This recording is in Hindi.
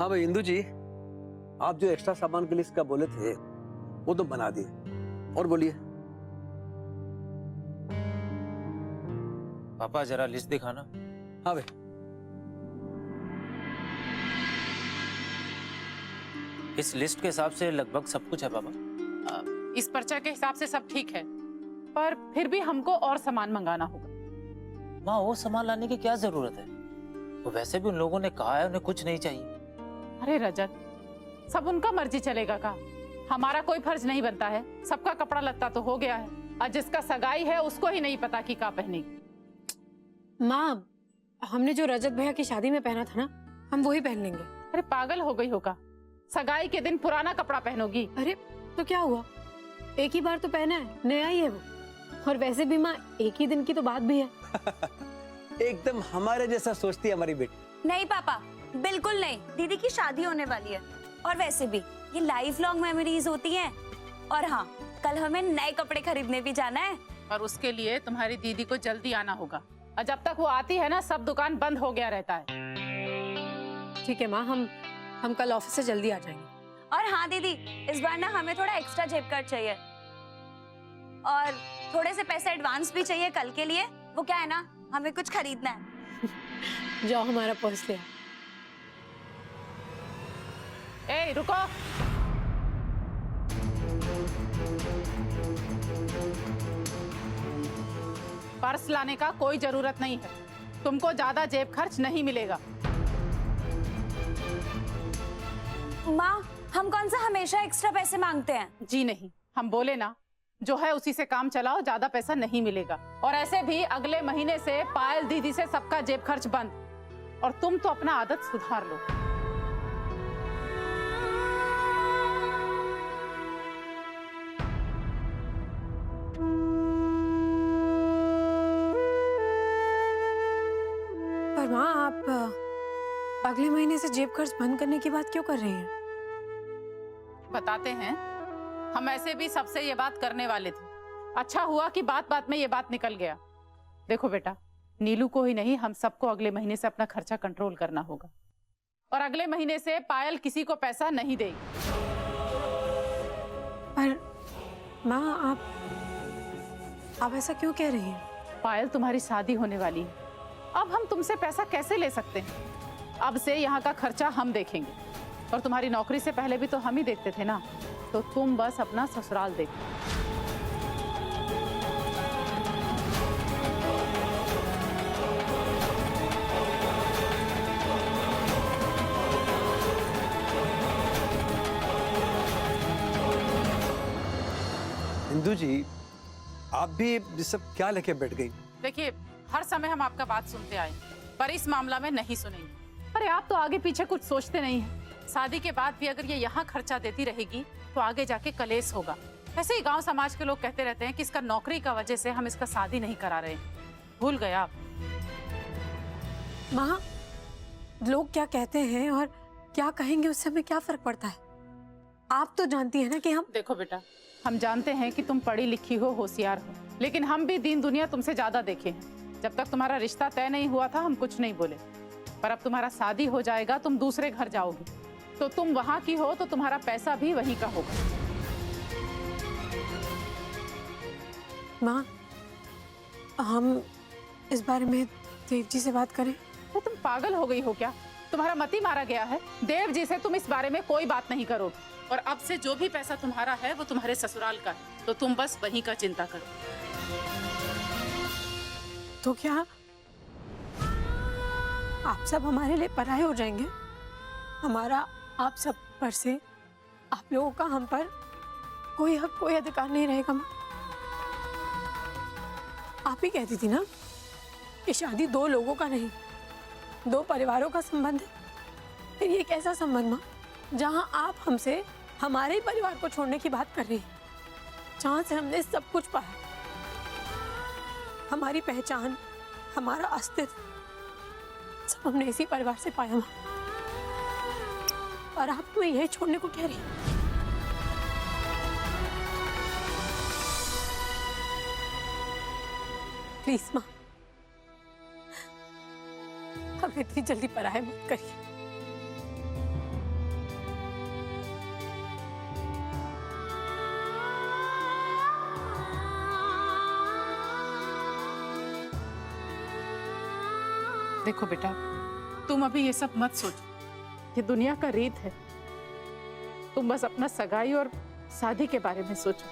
हाँ भाई इंदु जी, आप जो एक्स्ट्रा सामान की लिस्ट का बोले थे वो तो बना दिए। और बोलिए। पापा जरा लिस्ट दिखाना। हाँ भाई। इस लिस्ट के हिसाब से लगभग सब कुछ है पापा। इस पर्चा के हिसाब से सब ठीक है, पर फिर भी हमको और सामान मंगाना होगा। माँ वो सामान लाने की क्या जरूरत है? तो वैसे भी उन लोगों ने कहा है उन्हें कुछ नहीं चाहिए। अरे रजत, सब उनका मर्जी चलेगा का? हमारा कोई फर्ज नहीं बनता है। सबका कपड़ा लत्ता तो हो गया है, और जिसका सगाई है उसको ही नहीं पता कि क्या पहनेगी। माँ, हमने जो रजत भैया की शादी में पहना था ना, हम वही पहन लेंगे। अरे पागल हो गई होगा, सगाई के दिन पुराना कपड़ा पहनोगी? अरे तो क्या हुआ, एक ही बार तो पहना है, नया ही है वो। और वैसे भी माँ, एक ही दिन की तो बात भी है। एकदम हमारे जैसा सोचती है हमारी बेटी। नहीं पापा, बिल्कुल नहीं। दीदी की शादी होने वाली है, और वैसे भी ये लाइफ लॉन्ग मेमोरीज होती हैं। और हाँ, कल हमें नए कपड़े खरीदने भी जाना है। और उसके लिए तुम्हारी दीदी को जल्दी आना होगा, और जब तक वो आती है ना, सब दुकान बंद हो गया रहता है। ठीक है माँ, हम कल ऑफिस से जल्दी आ जाएंगे। और हाँ दीदी, इस बार ना हमें थोड़ा एक्स्ट्रा जेब कार्ड चाहिए, और थोड़े से पैसे एडवांस भी चाहिए कल के लिए। वो क्या है ना, हमें कुछ खरीदना है। जाओ हमारा पर्स ले आओ। ए रुको, पर्स लाने का कोई जरूरत नहीं है। तुमको ज्यादा जेब खर्च नहीं मिलेगा। माँ, हम कौन सा हमेशा एक्स्ट्रा पैसे मांगते हैं? जी नहीं, हम बोले ना, जो है उसी से काम चलाओ, ज्यादा पैसा नहीं मिलेगा। और ऐसे भी अगले महीने से पायल दीदी से सबका जेब खर्च बंद। और तुम तो अपना आदत सुधार लो। पर माँ, आप अगले महीने से जेब खर्च बंद करने की बात क्यों कर रही हैं? बताते हैं, हम ऐसे भी सबसे ये बात करने वाले थे। अच्छा हुआ कि बात बात में ये बात निकल गया। देखो बेटा, नीलू को ही नहीं, हम सबको अगले महीने से अपना खर्चा कंट्रोल करना होगा। और अगले महीने से पायल किसी को पैसा नहीं देगी। पर माँ, आप ऐसा क्यों कह रही हैं? पायल, तुम्हारी शादी होने वाली है, अब हम तुमसे पैसा कैसे ले सकते हैं? अब से यहाँ का खर्चा हम देखेंगे, और तुम्हारी नौकरी से पहले भी तो हम ही देखते थे ना, तो तुम बस अपना ससुराल देखो। इंदु जी, आप भी ये सब क्या लेके बैठ गई? देखिए, हर समय हम आपका बात सुनते आए, पर इस मामला में नहीं सुनेंगे। अरे आप तो आगे पीछे कुछ सोचते नहीं हैं। शादी के बाद भी अगर ये यहाँ खर्चा देती रहेगी तो आगे जाके कलेश होगा। वैसे ही गांव समाज के लोग कहते रहते हैं कि इसका नौकरी का वजह से हम इसका शादी नहीं करा रहे। भूल गए आप? माँ, लोग क्या कहते हैं और क्या कहेंगे उससे हमें क्या फर्क पड़ता है? आप तो जानती है ना कि हम... देखो बेटा, हम जानते हैं कि तुम पढ़ी लिखी हो, होशियार हो, लेकिन हम भी दीन दुनिया तुमसे ज्यादा देखे हैं। जब तक तुम्हारा रिश्ता तय नहीं हुआ था हम कुछ नहीं बोले, पर अब तुम्हारा शादी हो जाएगा, तुम दूसरे घर जाओगी, तो तुम वहां की हो तो तुम्हारा पैसा भी वहीं का होगा। माँ, हम इस बारे में देव जी से बात करें? तो तुम पागल हो गई हो क्या? तुम्हारा मती मारा गया है? देव जी से तुम इस बारे में कोई बात नहीं करो। और अब से जो भी पैसा तुम्हारा है वो तुम्हारे ससुराल का है, तो तुम बस वहीं का चिंता करो। तो क्या आप सब हमारे लिए पराये हो जाएंगे? हमारा आप सब पर से, आप लोगों का हम पर कोई हक, कोई अधिकार नहीं रहेगा? माँ, आप ही कहती थी ना कि शादी दो लोगों का नहीं, दो परिवारों का संबंध है। फिर ये कैसा संबंध माँ, जहां आप हमसे हमारे ही परिवार को छोड़ने की बात कर रही हैं, जहां से हमने सब कुछ पाया, हमारी पहचान, हमारा अस्तित्व, सब हमने इसी परिवार से पाया माँ। और आप तुम्हें यही छोड़ने को कह रही हैं? प्लीज माँ, हमें इतनी जल्दी पराया मत करिए। देखो बेटा, तुम अभी ये सब मत सोचो, ये दुनिया का रीत है। तुम बस अपना सगाई और शादी के बारे में सोचो।